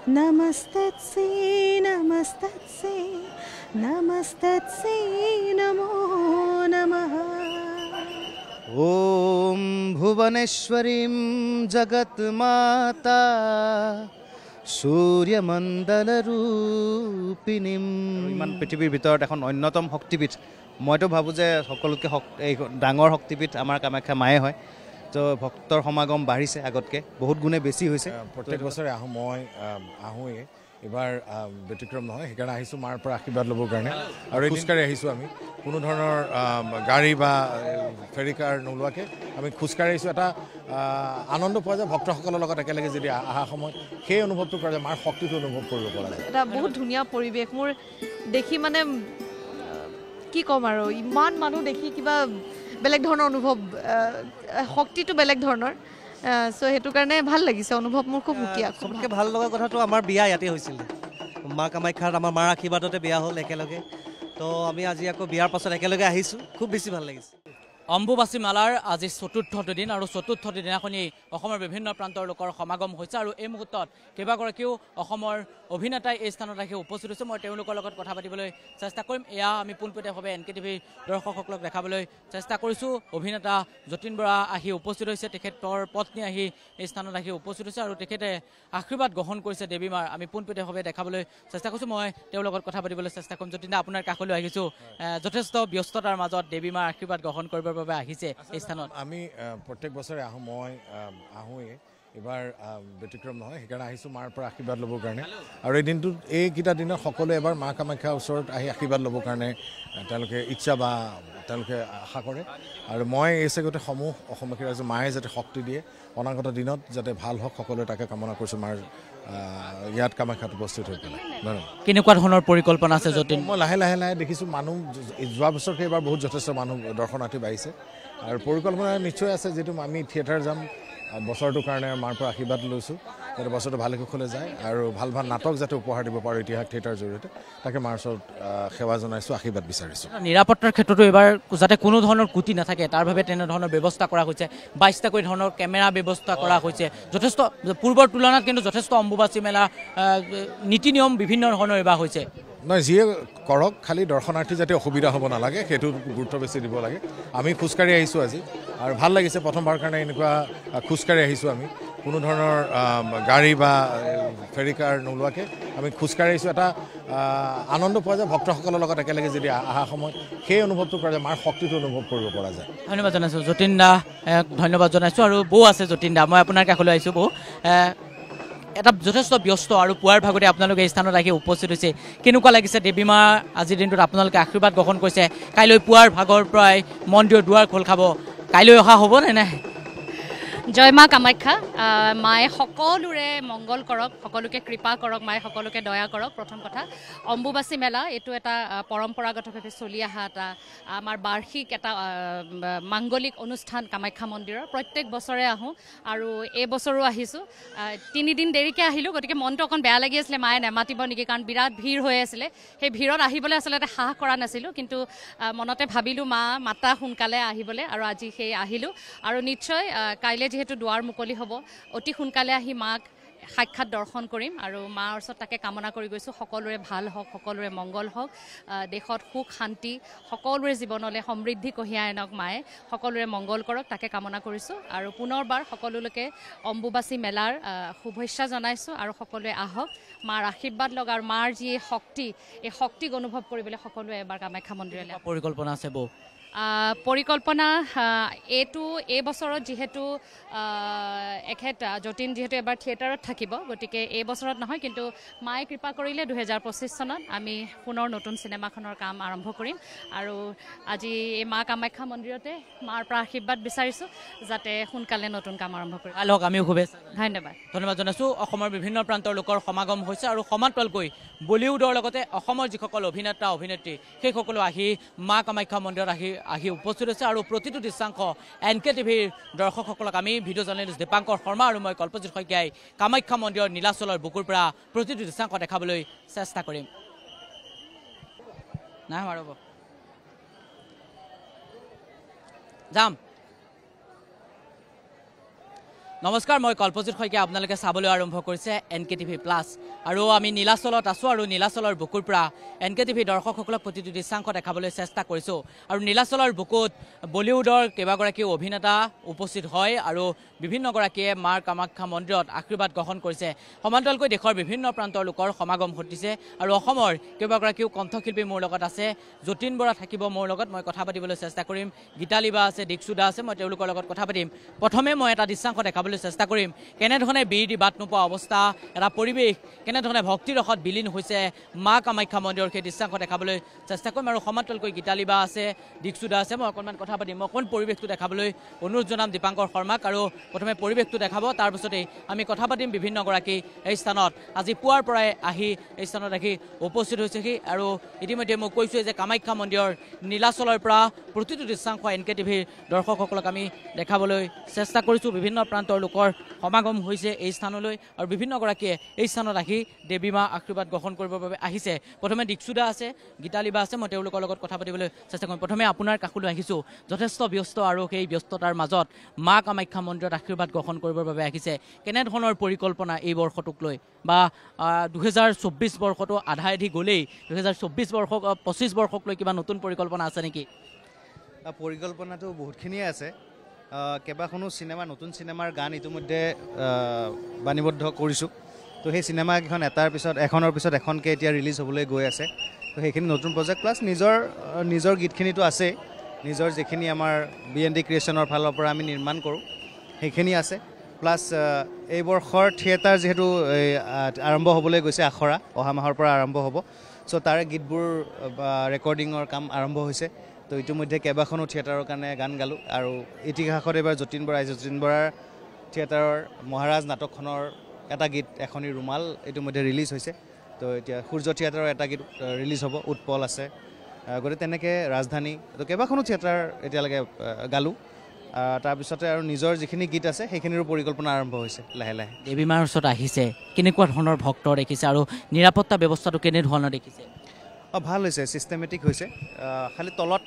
नमस्तस्यै नमस्तस्यै नमस्तस्यै नमो नमः। ॐ भुवनेश्वरीं जगत्माता সূৰ্যমণ্ডলৰূপিণীম। ইমান পৃথিৱীৰ ভিতৰত এখন অন্যতম শক্তিপীঠ। মইতো ভাবোঁ যে সকলোতকৈ এই ডাঙৰ শক্তিপীঠ আমাৰ কামাখ্যা মায়ে হয়। তো ভক্তৰ সমাগম বাঢ়িছে, আগতকৈ বহুত গুণে বেছি হৈছে। প্ৰত্যেক বছৰে আহোঁ, মই আহোঁৱেই। এইবাৰ ব্যতিক্ৰম নহয়, সেইকাৰণে আহিছোঁ মাৰ পৰা আশীৰ্বাদ ল'বৰ কাৰণে। আৰু খোজকাঢ়ি আহিছোঁ আমি, কোনো ধৰণৰ গাড়ী বা ফেৰী কাৰ নোলোৱাকৈ আমি খোজকাঢ়ি আহিছোঁ। এটা আনন্দ পোৱা যায় ভক্তসকলৰ লগত একেলগে যদি অহা সময়ত সেই অনুভৱটো কৰা যায়, মাৰ শক্তিটো অনুভৱ কৰিব পৰা যায়। এটা বহুত ধুনীয়া পৰিৱেশ মোৰ দেখি, মানে কি ক'ম আৰু, ইমান মানুহ দেখি কিবা বেলেগ ধৰণৰ অনুভৱ, শক্তিটো বেলেগ ধৰণৰ। চ' সেইটো কাৰণে ভাল লাগিছে, অনুভৱ মোৰ খুব সুকীয়া। চবতকৈ ভাল লগা কথাটো আমাৰ বিয়া ইয়াতে হৈছিল, মা কামাখ্যাত আমাৰ মাৰ আশীৰ্বাদতে বিয়া হ'ল একেলগে। তো আমি আজি আকৌ বিয়াৰ পাছত একেলগে আহিছোঁ, খুব বেছি ভাল লাগিছে। অম্বুবাচী মেলাৰ আজি চতুৰ্থটো দিন, আৰু চতুৰ্থটো দিনাখনি অসমৰ বিভিন্ন প্ৰান্তৰ লোকৰ সমাগম হৈছে। আৰু এই মুহূৰ্তত কেইবাগৰাকীও অসমৰ অভিনেতাই এই স্থানত আহি উপস্থিত হৈছে। মই তেওঁলোকৰ লগত কথা পাতিবলৈ চেষ্টা কৰিম। এয়া আমি পোনপটীয়াভাৱে NKTVৰ দৰ্শকসকলক দেখাবলৈ চেষ্টা কৰিছোঁ। অভিনেতা যতীন বৰা আহি উপস্থিত হৈছে, তেখেতৰ পত্নী আহি এই স্থানত আহি উপস্থিত হৈছে, আৰু তেখেতে আশীৰ্বাদ গ্ৰহণ কৰিছে দেৱী মাৰ। আমি পোনপটীয়াভাৱে দেখাবলৈ চেষ্টা কৰিছোঁ। মই তেওঁৰ লগত কথা পাতিবলৈ চেষ্টা কৰিম। যতীন দা, আপোনাৰ কাষলৈ আহিছোঁ। যথেষ্ট ব্যস্ততাৰ মাজত দেৱী মাৰ আশীৰ্বাদ গ্ৰহণ কৰিবৰ বাবে আহিছে এই স্থানত। আমি প্ৰত্যেক বছৰে আহোঁ, মই আহোঁৱেই। এইবাৰ ব্যতিক্ৰম নহয়, সেইকাৰণে আহিছোঁ মাৰ পৰা আশীৰ্বাদ ল'বৰ কাৰণে। আৰু এই দিনটোত, এইকেইটা দিনত সকলোৱে এবাৰ মা কামাখ্যাৰ ওচৰত আহি আশীৰ্বাদ ল'বৰ কাৰণে তেওঁলোকে ইচ্ছা বা তেওঁলোকে আশা কৰে। আৰু মই এই চেগতে সমূহ অসমবাসী ৰাইজক মায়ে যাতে শক্তি দিয়ে, অনাগত দিনত যাতে ভাল হওক, সকলোৱে তাকে কামনা কৰিছোঁ মাৰ ইয়াত কামাখ্যাত উপস্থিত হৈ পেলাই। কেনেকুৱা ধৰণৰ পৰিকল্পনা আছে যতীন? মই লাহে লাহে দেখিছোঁ মানুহ যোৱা বছৰতকৈ এইবাৰ বহুত যথেষ্ট মানুহ দৰ্শনাৰ্থী বাঢ়িছে। আৰু পৰিকল্পনা নিশ্চয় আছে, যিহেতু আমি থিয়েটাৰ যাম বছৰটোৰ কাৰণে, মাৰ পৰা আশীৰ্বাদ লৈছোঁ যাতে বছৰটো ভালে কুশলে যায়, আৰু ভাল ভাল নাটক যাতে উপহাৰ দিব পাৰোঁ ইতিহাস থিয়েটাৰৰ জৰিয়তে, তাকে মাৰ ওচৰত সেৱা জনাইছোঁ, আশীৰ্বাদ বিচাৰিছোঁ। নিৰাপত্তাৰ ক্ষেত্ৰতো এইবাৰ যাতে কোনো ধৰণৰ ত্ৰুটি নাথাকে তাৰ বাবে তেনেধৰণৰ ব্যৱস্থা কৰা হৈছে। 22টাকৈ ধৰণৰ কেমেৰা ব্যৱস্থা কৰা হৈছে। যথেষ্ট পূৰ্বৰ তুলনাত কিন্তু যথেষ্ট অম্বুবাচী মেলা নীতি নিয়ম বিভিন্ন ধৰণৰ এইবাৰ হৈছে। নহয়, যিয়ে কৰক, খালি দৰ্শনাৰ্থী যাতে অসুবিধা হ'ব নালাগে সেইটো গুৰুত্ব বেছি দিব লাগে। আমি খোজকাঢ়ি আহিছোঁ আজি, আৰু ভাল লাগিছে প্ৰথমবাৰ কাৰণে এনেকুৱা খোজকাঢ়ি আহিছোঁ আমি, কোনো ধৰণৰ গাড়ী বা ফেৰী কাৰ নোলোৱাকৈ আমি খোজকাঢ়ি আহিছোঁ। এটা আনন্দ পোৱা যায় ভক্তসকলৰ লগত একেলগে যদি অহা সময়ত সেই অনুভৱটো কৰা যায়, মাৰ শক্তিটো অনুভৱ কৰিব পৰা যায়। ধন্যবাদ জনাইছোঁ যতীন দা, ধন্যবাদ জনাইছোঁ। আৰু বৌ আছে যতীন দা, মই আপোনাৰ কাষলৈ আহিছোঁ। বৌ, এটা যথেষ্ট ব্যস্ত আৰু পুৱাৰ ভাগতে আপোনালোকে এই স্থানত আহি উপস্থিত হৈছে, কেনেকুৱা লাগিছে? দেৱী মা আজিৰ দিনটোত আপোনালোকে আশীৰ্বাদ গ্ৰহণ কৰিছে, কাইলৈ পুৱাৰ ভাগৰ পৰাই মন্দিৰৰ দুৱাৰ খোল খাব, কাইলৈ অহা হ'ব নে নাই? জয় মা কামাখ্যা। মায়ে সকলোৰে মংগল কৰক, সকলোকে কৃপা কৰক, মায়ে সকলোকে দয়া কৰক। প্ৰথম কথা, অম্বুবাচী মেলা এইটো এটা পৰম্পৰাগতভাৱে চলি অহা এটা আমাৰ বাৰ্ষিক এটা মাংগলিক অনুষ্ঠান কামাখ্যা মন্দিৰৰ। প্ৰত্যেক বছৰে আহোঁ, আৰু এই বছৰো আহিছোঁ। 3 দিন দেৰিকৈ আহিলোঁ, গতিকে মনটো অকণ বেয়া লাগি আছিলে মায়ে নেমাতিব নেকি, কাৰণ বিৰাট ভিৰ হৈ আছিলে। সেই ভিৰত আহিবলৈ আচলতে সাহ কৰা নাছিলোঁ, কিন্তু মনতে ভাবিলোঁ মা মাতা সোনকালে আহিবলৈ, আৰু আজি সেই আহিলোঁ। আৰু নিশ্চয় কাইলৈ যিহেতু দুৱাৰ মুকলি হ'ব, অতি সোনকালে আহি মাক সাক্ষাৎ দৰ্শন কৰিম, আৰু মাৰ ওচৰত তাকে কামনা কৰি গৈছোঁ সকলোৰে ভাল হওক, সকলোৰে মংগল হওক, দেশত সুখ শান্তি, সকলোৰে জীৱনলৈ সমৃদ্ধি কঢ়িয়াই আনক মায়ে, সকলোৰে মংগল কৰক, তাকে কামনা কৰিছোঁ। আৰু পুনৰবাৰ সকলোলৈকে অম্বুবাচী মেলাৰ শুভেচ্ছা জনাইছোঁ, আৰু সকলোৱে আহক, মাৰ আশীৰ্বাদ লওক, আৰু মাৰ যি শক্তি, এই শক্তিক অনুভৱ কৰিবলৈ সকলোৱে এবাৰ কামাখ্যা মন্দিৰলৈ। পৰিকল্পনা আছে বৌ? পৰিকল্পনা এই বছৰত যিহেতু এখেত যতীন যিহেতু এবাৰ থিয়েটাৰত থাকিব, গতিকে এই বছৰত নহয়, কিন্তু মায়ে কৃপা কৰিলে 2025 চনত আমি পুনৰ নতুন চিনেমাখনৰ কাম আৰম্ভ কৰিম। আৰু আজি এই মা কামাখ্যা মন্দিৰতে মাৰ পৰা আশীৰ্বাদ বিচাৰিছোঁ যাতে সোনকালে নতুন কাম আৰম্ভ কৰিম। লওক, আমিও শুভেচ্ছা। ধন্যবাদ জনাইছোঁ। অসমৰ বিভিন্ন প্ৰান্তৰ লোকৰ সমাগম হৈছে, আৰু সমান্তৰালকৈ বলিউডৰ লগতে অসমৰ যিসকল অভিনেতা অভিনেত্ৰী সেইসকলো আহি মা কামাখ্যা মন্দিৰত আহি উপস্থিত হৈছে। আৰু প্ৰতিটো দৃশ্যাংশ NKTVৰ দৰ্শকসকলক আমি ভিডিঅ' জাৰ্নেলিষ্ট দীপাংকৰ শৰ্মা আৰু মই কল্পজিৎ শইকীয়াই কামাখ্যা মন্দিৰৰ নীলাচলৰ বুকুৰ পৰা প্ৰতিটো দৃশ্যাংশ দেখাবলৈ চেষ্টা কৰিম। নাই ৰ'ব, যাম। নমস্কাৰ, মই কল্পজিৎ শইকীয়া। আপোনালোকে চাবলৈ আৰম্ভ কৰিছে NKTV প্লাছ আৰু আমি নীলাচলত আছোঁ আৰু নীলাচলৰ বুকুৰ পৰা NKTV দৰ্শকসকলক প্ৰতিটো দৃশ্যাংশ দেখাবলৈ চেষ্টা কৰিছোঁ। আৰু নীলাচলৰ বুকুত বলিউডৰ কেইবাগৰাকী অভিনেতা উপস্থিত হয় আৰু বিভিন্নগৰাকীয়ে মাৰ কামাখ্যা মন্দিৰত আশীৰ্বাদ গ্ৰহণ কৰিছে। সমান্তৰালকৈ দেশৰ বিভিন্ন প্ৰান্তৰ লোকৰ সমাগম ঘটিছে আৰু অসমৰ কেইবাগৰাকীও কণ্ঠশিল্পী মোৰ লগত আছে। যতীন বৰা থাকিব মোৰ লগত, মই কথা পাতিবলৈ চেষ্টা কৰিম। গীতালি বা আছে, দীক্ষু দা আছে, মই তেওঁলোকৰ লগত কথা পাতিম। প্ৰথমে মই এটা দৃশ্যাংশ দেখাবলৈ চেষ্টা কৰিম কেনেধৰণে বীৰ দি বাট নোপোৱা অৱস্থা, এটা পৰিৱেশ কেনেধৰণে ভক্তিৰসত বিলীন হৈছে মা কামাখ্যা মন্দিৰৰ, সেই দৃশ্যাংশ দেখাবলৈ চেষ্টা কৰিম। আৰু সমান্তৰালকৈ গীতালি বা আছে, দীক্ষু দা আছে, মই অকণমান কথা পাতিম। মই অকণ পৰিৱেশটো দেখাবলৈ অনুৰোধ জনাম দীপাংকৰ শৰ্মাক। আৰু প্ৰথমে পৰিৱেশটো দেখাব, তাৰপিছতেই আমি কথা পাতিম। বিভিন্নগৰাকী এই স্থানত আজি পুৱাৰ পৰাই আহি এই স্থানত আহি উপস্থিত হৈছেহি। আৰু ইতিমধ্যে মই কৈছোঁৱে যে কামাখ্যা মন্দিৰৰ নীলাচলৰ পৰা প্ৰতিটো দৃশ্যাংশ NKTVৰ দৰ্শকসকলক আমি দেখাবলৈ চেষ্টা কৰিছোঁ। বিভিন্ন প্ৰান্তৰ লোকৰ সমাগম হৈছে এই স্থানলৈ আৰু বিভিন্নগৰাকীয়ে এই স্থানত আহি দেৱী মা আশীৰ্বাদ গ্ৰহণ কৰিবৰ বাবে আহিছে। প্ৰথমে দীক্ষু দা আছে, গীতালি বা আছে, মই তেওঁলোকৰ লগত কথা পাতিবলৈ চেষ্টা কৰিম। প্ৰথমে আপোনাৰ কাষলৈ আহিছোঁ, যথেষ্ট ব্যস্ত আৰু সেই ব্যস্ততাৰ মাজত মা কামাখ্যা মন্দিৰত আশীৰ্বাদ গ্ৰহণ কৰিবৰ বাবে আহিছে। কেনেধৰণৰ পৰিকল্পনা এই বৰ্ষটোক লৈ, বা 2024 বৰ্ষটো আধা আধি গ'লেই, 2025 বৰ্ষক লৈ কিবা নতুন পৰিকল্পনা আছে নেকি? পৰিকল্পনাটো বহুতখিনিয়ে আছে। কেইবাখনো চিনেমা, নতুন চিনেমাৰ গান ইতিমধ্যে বাণীবদ্ধ কৰিছোঁ। তো সেই চিনেমাকেইখন এখনৰ পিছত এখনকৈ এতিয়া ৰিলিজ হ'বলৈ গৈ আছে। তো সেইখিনি নতুন প্ৰজেক্ট, প্লাছ নিজৰ গীতখিনিতো আছেই। নিজৰ যিখিনি আমাৰ BND ক্ৰিয়েশ্যনৰ ফালৰ পৰা আমি নিৰ্মাণ কৰোঁ সেইখিনি আছে। প্লাছ এই বৰ্ষৰ থিয়েটাৰ যিহেতু আৰম্ভ হ'বলৈ গৈছে, আখৰা অহা মাহৰ পৰা আৰম্ভ হ'ব। চ' তাৰে গীতবোৰ ৰেকৰ্ডিঙৰ কাম আৰম্ভ হৈছে। তো ইতিমধ্যে কেইবাখনো থিয়েটাৰৰ কাৰণে গান গালোঁ। আৰু ইতিহাসত এইবাৰ যতীন বৰা আহিছে। যতীন বৰাৰ থিয়েটাৰৰ মহাৰাজ নাটকখনৰ এটা গীত, এখনি ৰুমাল, ইতিমধ্যে ৰিলিজ হৈছে। তো এতিয়া সূৰ্য থিয়েটাৰৰ এটা গীত ৰিলিজ হ'ব, উৎপল আছে। গতিকে তেনেকৈ ৰাজধানী, তো কেইবাখনো থিয়েটাৰ এতিয়ালৈকে গালোঁ। তাৰপিছতে আৰু নিজৰ যিখিনি গীত আছে সেইখিনিৰো পৰিকল্পনা আৰম্ভ হৈছে লাহে লাহে। দেৱী মাৰ ওচৰত আহিছে, কেনেকুৱা ধৰণৰ ভক্ত দেখিছে আৰু নিৰাপত্তা ব্যৱস্থাটো কেনেধৰণৰ দেখিছে? ভাল হৈছে, ছিষ্টেমেটিক হৈছে। খালি তলত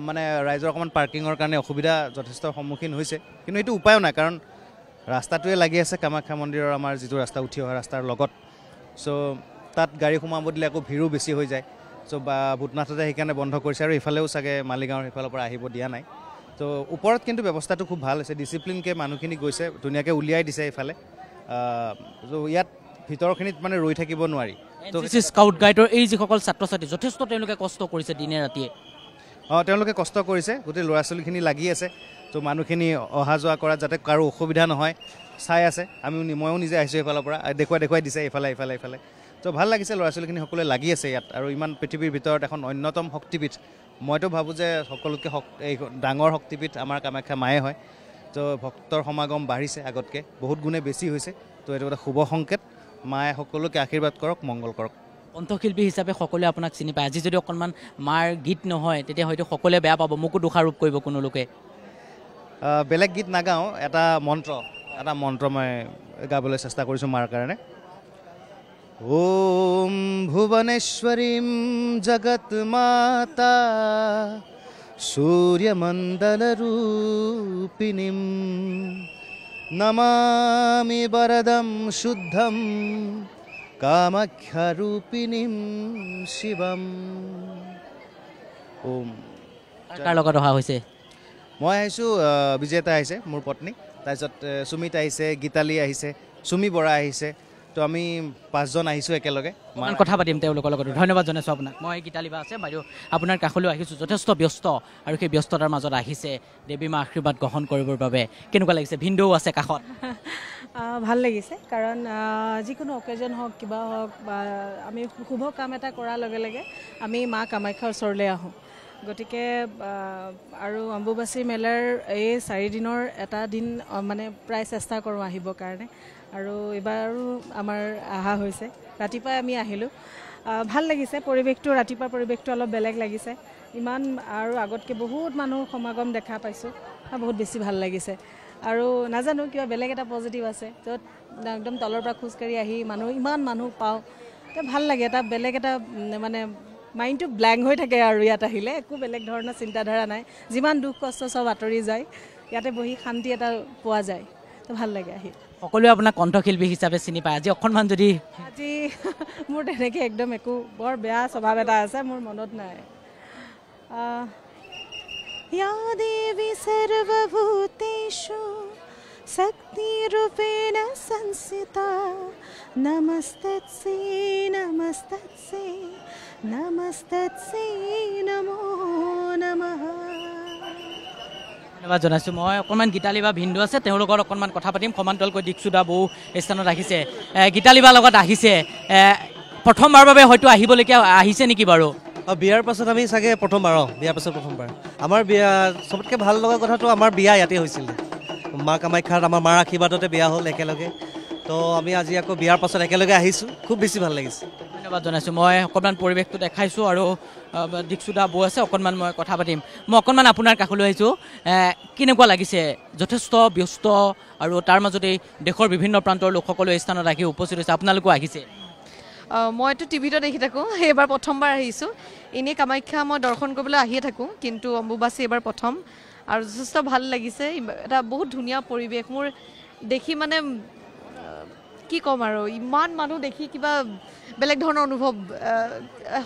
মানে ৰাইজৰ অকণমান পাৰ্কিঙৰ কাৰণে অসুবিধা যথেষ্ট সন্মুখীন হৈছে, কিন্তু এইটো উপায়ো নাই, কাৰণ ৰাস্তাটোৱে লাগি আছে কামাখ্যা মন্দিৰৰ আমাৰ যিটো ৰাস্তা, উঠি অহা ৰাস্তাৰ লগত। চ' তাত গাড়ী সোমাব দিলে আকৌ ভিৰো বেছি হৈ যায়। চ' ভূতনাথতে সেইকাৰণে বন্ধ কৰিছে, আৰু ইফালেও চাগে মালিগাঁৱৰ সেইফালৰ পৰা আহিব দিয়া নাই। তো ওপৰত কিন্তু ব্যৱস্থাটো খুব ভাল হৈছে, ডিচিপ্লিনকৈ মানুহখিনি গৈছে, ধুনীয়াকৈ উলিয়াই দিছে এইফালে। ইয়াত ভিতৰখিনিত মানে ৰৈ থাকিব নোৱাৰি। NCC স্কাউট গাইডৰ এই যিসকল ছাত্ৰ ছাত্ৰী, যথেষ্ট তেওঁলোকে কষ্ট কৰিছে দিনে ৰাতিয়ে। তেওঁলোকে কষ্ট কৰিছে, গোটেই ল'ৰা ছোৱালীখিনি লাগি আছে। তো মানুহখিনি অহা যোৱা কৰাত যাতে কাৰো অসুবিধা নহয় চাই আছে। ময়ো নিজে আহিছোঁ এইফালৰ পৰা, দেখুৱাই দিছে এইফালে। তো ভাল লাগিছে, ল'ৰা ছোৱালীখিনি সকলোৱে লাগি আছে ইয়াত। আৰু ইমান পৃথিৱীৰ ভিতৰত এখন অন্যতম শক্তিপীঠ, মইতো ভাবোঁ যে সকলোতকৈ এই ডাঙৰ শক্তিপীঠ আমাৰ কামাখ্যা মায়ে হয়। তো ভক্তৰ সমাগম বাঢ়িছে, আগতকৈ বহুত গুণে বেছি হৈছে। তো এইটো এটা শুভ সংকেত। মায়ে সকলোকে আশীৰ্বাদ কৰক, মংগল কৰক। কণ্ঠশিল্পী হিচাপে সকলোৱে আপোনাক চিনি পায়। আজি যদি অকণমান মাৰ গীত নহয়, তেতিয়া হয়তো সকলোৱে বেয়া পাব, মোকো দোষাৰোপ কৰিব কোনো লোকে। বেলেগ গীত নাগাওঁ, এটা মন্ত্ৰ মই গাবলৈ চেষ্টা কৰিছোঁ মাৰ কাৰণে। ওম ভুৱনেশ্বৰীম জগত মাতা সূৰ্যমণ্ডলৰূপিণীম নমামি বৰদম শুদ্ধম কামাখ্যাৰূপিণীম শিৱম। ওম। কাৰ লগত অহা হৈছে? মই আহিছোঁ, বিজেতা আহিছে মোৰ পত্নী, তাৰপিছত সুমিত আহিছে, গীতালি আহিছে, চুমি বৰা আহিছে। তো আমি 5জন আহিছোঁ একেলগে। কথা পাতিম তেওঁলোকৰ লগত। ধন্যবাদ জনাইছোঁ আপোনাক। মই গীতালি বা আছে, বাইদেউ আপোনাৰ কাষলৈ আহিছোঁ, যথেষ্ট ব্যস্ত আৰু সেই ব্যস্ততাৰ মাজত আহিছে দেৱী মা আশীৰ্বাদ গ্ৰহণ কৰিবৰ বাবে। কেনেকুৱা লাগিছে? ভিনদেউ আছে কাষত। ভাল লাগিছে, কাৰণ যিকোনো অকেজন হওক, কিবা হওক, বা আমি শুভ কাম এটা কৰাৰ লগে লগে আমি মা কামাখ্যাৰ ওচৰলৈ আহোঁ। গতিকে আৰু অম্বুবাচী মেলাৰ এই 4 দিনৰ এটা দিন মানে প্ৰায় চেষ্টা কৰোঁ আহিবৰ কাৰণে। আৰু এইবাৰো আমাৰ অহা হৈছে, ৰাতিপুৱাই আমি আহিলোঁ। ভাল লাগিছে পৰিৱেশটো, ৰাতিপুৱা পৰিৱেশটো অলপ বেলেগ লাগিছে। ইমান আৰু আগতকৈ বহুত মানুহ সমাগম দেখা পাইছোঁ, বহুত বেছি ভাল লাগিছে। আৰু নাজানো কিবা বেলেগ এটা পজিটিভ আছে, য'ত একদম তলৰ পৰা খোজকাঢ়ি আহি ইমান মানুহ পাওঁ, তো ভাল লাগে। এটা বেলেগ এটা মানে মাইণ্ডটো ব্লেংক হৈ থাকে আৰু ইয়াত আহিলে একো বেলেগ ধৰণৰ চিন্তাধাৰা নাই। যিমান দুখ কষ্ট চব আঁতৰি যায়, ইয়াতে বহি শান্তি এটা পোৱা যায়। তো ভাল লাগে আহি সকলোৱে আপোনাক কণ্ঠশিল্পী হিচাপে চিনি পায় আজি অকণমান যদি আজি মোৰ তেনেকৈ একদম একো বৰ বেয়া স্বভাৱ এটা আছে মোৰ মনত নাই या देवी सर्वभूतेषु शक्तिरूपेण संस्थिता नमस्तस्यै नमस्तस्यै नमस्तस्यै नमो नमः ধন্যবাদ জনাইছোঁ মই অকণমান গীতালী বা ভিন্দু আছে তেওঁলোকৰ অকণমান কথা পাতিম সমান্তৰালকৈ দীক্ষুদা বৌ এই স্থানত আহিছে গীতালী বাৰ লগত আহিছে প্ৰথমবাৰ বাবে হয়তো আহিবলগীয়া আহিছে নেকি বাৰু বিয়াৰ পাছত আমি চাগে প্ৰথমবাৰ বিয়াৰ পাছত প্ৰথমবাৰ আমাৰ বিয়া চবতকৈ ভাল লগা কথাটো আমাৰ বিয়া ইয়াতে হৈছিলে মা কামাখ্যাত আমাৰ মাৰ আশীৰ্বাদতে বিয়া হ'ল একেলগে তো আমি আজি আকৌ বিয়াৰ পাছত একেলগে আহিছোঁ খুব বেছি ভাল লাগিছে ধন্যবাদ জনাইছোঁ মই অকণমান পৰিৱেশটো দেখাইছোঁ আৰু দীক্ষুদা বৌ আছে অকণমান মই কথা পাতিম মই অকণমান আপোনাৰ কাষলৈ আহিছোঁ কেনেকুৱা লাগিছে যথেষ্ট ব্যস্ত আৰু তাৰ মাজতে দেশৰ বিভিন্ন প্ৰান্তৰ লোকসকলে এই স্থানত আহি উপস্থিত হৈছে আপোনালোকো আহিছে মইতো টিভিটো দেখি থাকোঁ এইবাৰ প্ৰথমবাৰ আহিছোঁ এনেই কামাখ্যা মই দৰ্শন কৰিবলৈ আহিয়ে থাকোঁ কিন্তু অম্বুবাচী এইবাৰ প্ৰথম আৰু যথেষ্ট ভাল লাগিছে এটা বহুত ধুনীয়া পৰিৱেশ মোৰ দেখি মানে কি ক'ম আৰু ইমান মানুহ দেখি কিবা বেলেগ ধৰণৰ অনুভৱ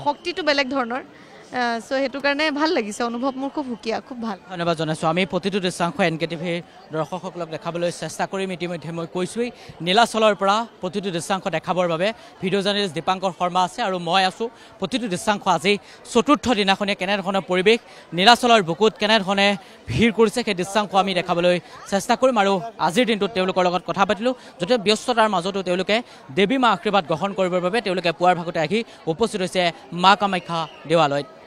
শক্তিটো বেলেগ ধৰণৰ চ' সেইটো কাৰণে ভাল লাগিছে অনুভৱ মোৰ খুব সুকীয়া খুব ভাল ধন্যবাদ জনাইছোঁ আমি প্ৰতিটো দৃশ্যাংশ NKTVৰ দৰ্শকসকলক দেখাবলৈ চেষ্টা কৰিম ইতিমধ্যে মই কৈছোঁৱেই নীলাচলৰ পৰা প্ৰতিটো দৃশ্যাংশ দেখাবৰ বাবে ভিডিঅ' জাৰ্নেলিষ্ট দীপাংকৰ শৰ্মা আছে আৰু মই আছোঁ প্ৰতিটো দৃশ্যাংশ আজি চতুৰ্থ দিনাখনে কেনেধৰণৰ পৰিৱেশ নীলাচলৰ বুকুত কেনেধৰণে ভিৰ কৰিছে সেই দৃশ্যাংশ আমি দেখাবলৈ চেষ্টা কৰিম আৰু আজিৰ দিনটোত তেওঁলোকৰ লগত কথা পাতিলোঁ য'তে ব্যস্ততাৰ মাজতো তেওঁলোকে দেৱী মা আশীৰ্বাদ গ্ৰহণ কৰিবৰ বাবে তেওঁলোকে পুৱাৰ ভাগতে আহি উপস্থিত হৈছে মা কামাখ্যা দেৱালয়ত